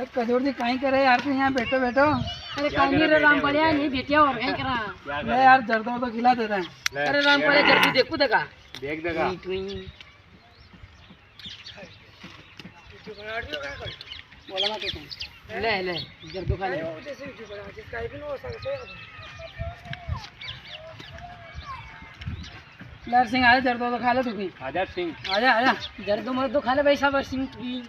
अरे कजोर जी कहीं करे यार तू यहाँ बैठो बैठो। अरे कहीं रे राम पड़िया नहीं बेटिया और कहीं करा ले यार जर्दों तो खिला देता है। अरे राम पड़िया जल्दी देखो देखा देख देखा बोला ना तो ले ले जर्दो खा ले लहर सिंह आजा जर्दों तो खा ले तू भी। आजा सिंह आजा आजा जर्दो मर तो खा ले भाई साहब सिंह की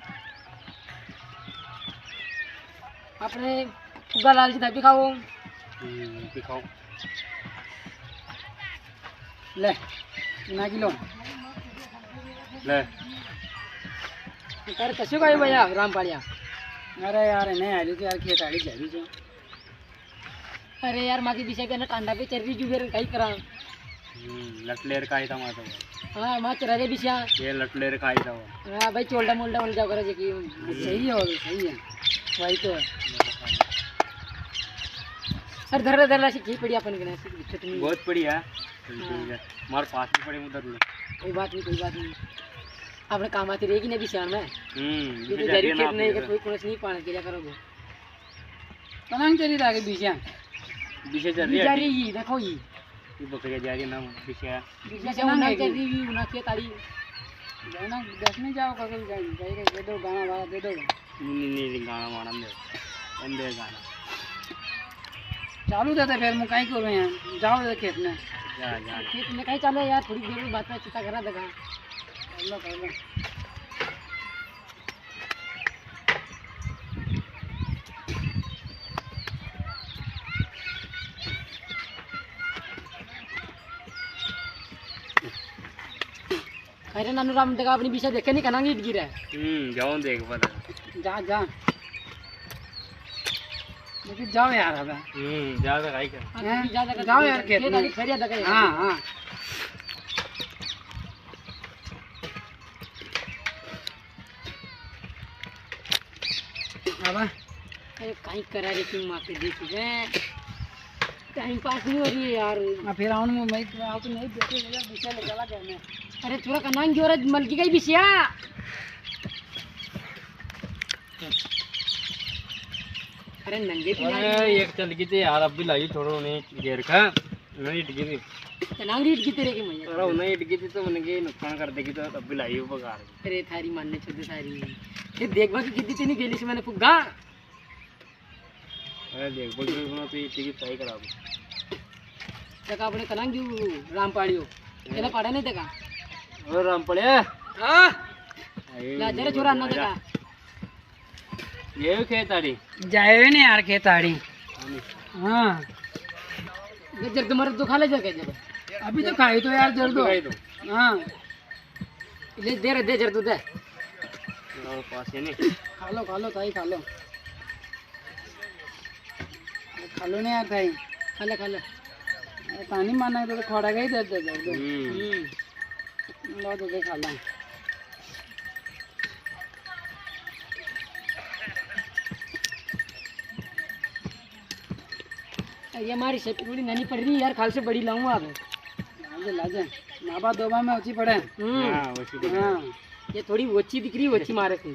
अपने उगा लाल जी तभी खाओ दिखाओ ले ना किलो ले तारे कशो का भैया राम पाड़िया अरे यार नहीं आली तो यार खेत आली जाली जो अरे यार माँ की दिशा पे ना कांडा पे चर्री जुबेर कहीं करा लटलेर खाई था माता हाँ माँ चरा रे दिशा ये लटलेर खाई था वो हाँ भाई चोल्डा मोल्डा मोल जाओ करा जी सही है वो सही है वही तो सर धर धर लाशी की पड़ी अपन के ना दिक्कत नहीं बहुत बढ़िया हमारे पास भी पड़े उधर कोई बात नहीं अपने काम आती रहेगी ना दिशा में ये तो ये जरी खेत नहीं कर कोई कुछ नहीं पाने के लिए करोगे पलंग चली रहा के बीच पीछे चल ये रही जा है रही देखो ये बकरिया जा रही ना पीछे दिशा उना चल रही उना खेत आड़ी गाना दस में जाओ कल जाएगा दे दो गाना वाला दे दो नहीं गाना वाना दे अंदर गाना चालू देते फिर मैं कहीं करूँ यहाँ जाओ दे खेत में जा जा खेत में कहीं चलो यार थोड़ी देर में बात चिता करा देगा कर लो अरे नानू राम देखा अपनी पीछे देखे नहीं कनांगी ईट गिरा जाओ देख पता जा जा लेकिन जाओ यार अब जा तो काई कर जाओ यार खेत में खरिया देखा हाँ हाँ अब अरे कहीं करा रही थी माँ के देख टाइम पास नहीं हो रही है यार फिर आऊँ मैं आओ तो नहीं बैठे विषय निकाला करने अरे थोड़ा कनांग जो रहा मलकी गई बिसिया अरे नंगे अरे एक चल गई थी यार अब भी लाई थोड़ा उन्हें घेर का नहीं इट गई थी कनांग ईट गिते रहेगी मैया अरे उन्हें इट गई थी तो उन्हें नुकसान कर देगी तो अब भी लाई उपकार अरे थारी मानने छोड़ सारी ये देखवा की कितनी तेनी गेली से मैंने फुग्गा अरे देख बोल रहा तो ये टिकट सही करा दो देखा अपने कनांग जो राम पाड़ियो तेला पाड़ा नहीं देखा और राम पड़े हाँ ला जरा छोरा ना देखा ये भी खेत आड़ी जाए नहीं यार खेत आड़ी हाँ जर तुम्हारे तो खा ले जा के अभी तो खाई तो यार जर दो हाँ ले दे जर तू दे और पास है नहीं खा लो ताई खा लो नहीं यार ताई खा ले पानी मारना है तो खोड़ा गई दे दे जर दो लो तो दे खा लो ये हमारी शेप पूरी ननी पड़ रही है यार खाल से बड़ी लाऊंगा अब लाजे नाबा दोबा में ऊंची पड़े हां वैसे तो हाँ ये थोड़ी वोची दिख रही वोची मारे थे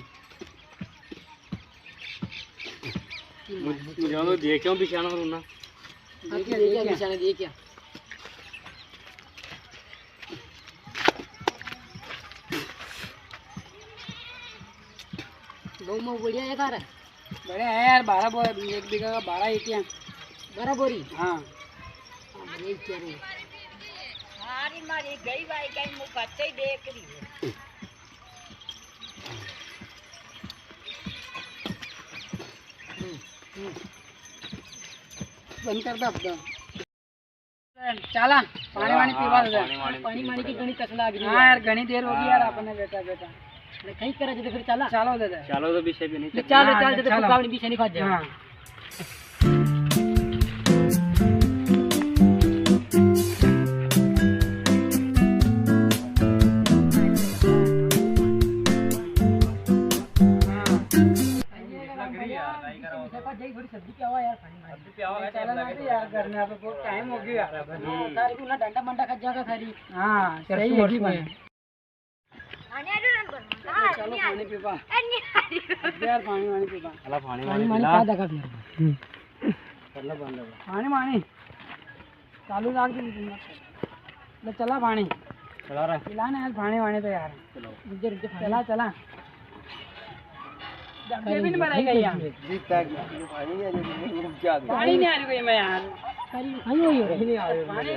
मुझे तो देखो बिछाना करूँ ना देखिए बिछाने दिए क्या बहु मऊ बढ़िया है तारा बड़े है यार 12 एक बीघा का 12 ईटियाँ बराबरी हाँ ये क्या रे हारी मारी गई भाई कहीं मुँह बच्चे ही देख रही है बंद कर दो अब तो चला पानी वानी पीवा दे पानी की गणी कसला आ गई हाँ यार घनी देर होगी यार अपने बेटा कहीं करा जब फिर चला चलो दे दे चलो तो विषय भी नहीं चल हाँ, चल चलो। जब पीछे नहीं खा जाए हाँ थोड़ी सब्जी क्या हुआ यार चला ना तो यार घर में अब बहुत टाइम हो गया यार अब तारी को ना डंडा मंडा खा जाएगा थारी हाँ सही है आने आ रहा ચાલો પાણી પીવા યાર પાણી પીવા અલા પાણી પાણી વાળી મારે પીલા. પાદા કાઢ ચલો બંધ હવે. પાણી ચાલુ રાખજો એટલે ચલા પાણી ચલો રે. पिला ना यार पानी तो यार ચલો. चला चला ये भी नहीं बनाई गई यार पानी नहीं आ रही कोई मैं यार पानी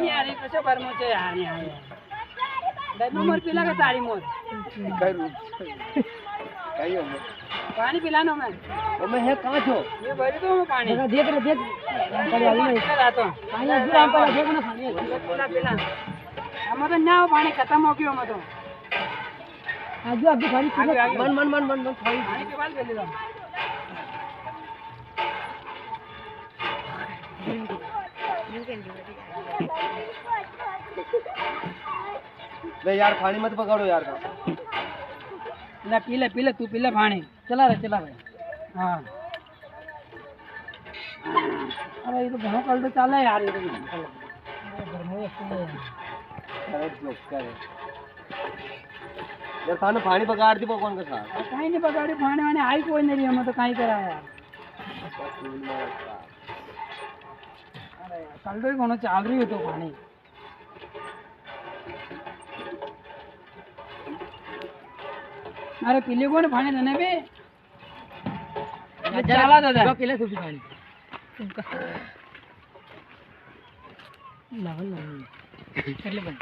नहीं आ रही कैसे भर मुझे यार यहाँ डब्बे मोर पिला का तारी मोर पानी पिलाना मैं હે કાં છો? ये भरी तो मैं पानी देख रहे देख लाता हूँ पानी अभी राम पर देख ना पानी पिला पिला हमें तो ना पानी खत्म हो गया हमें तो आजू अभी पानी आगे, आगे। मन पानी के बाद ले लो લે યાર પાણી મત પકડો યાર. ना पी ले तू पी ले पानी चला भाई हाँ अरे ये तो बहुत कल तो चला है यार ये तो યાર તાને પાણી પગાડતી કોણ કે સાહેબ? कहीं नहीं पकड़ी पानी वानी आई कोई नहीं रही हमें तो कहीं करा यार अरे यार कल तो ही कोनो चाल रही हो तो पानी अरे पीले को पानी देने भी चला दादा पीला सूखी पानी लावल कर ले बंद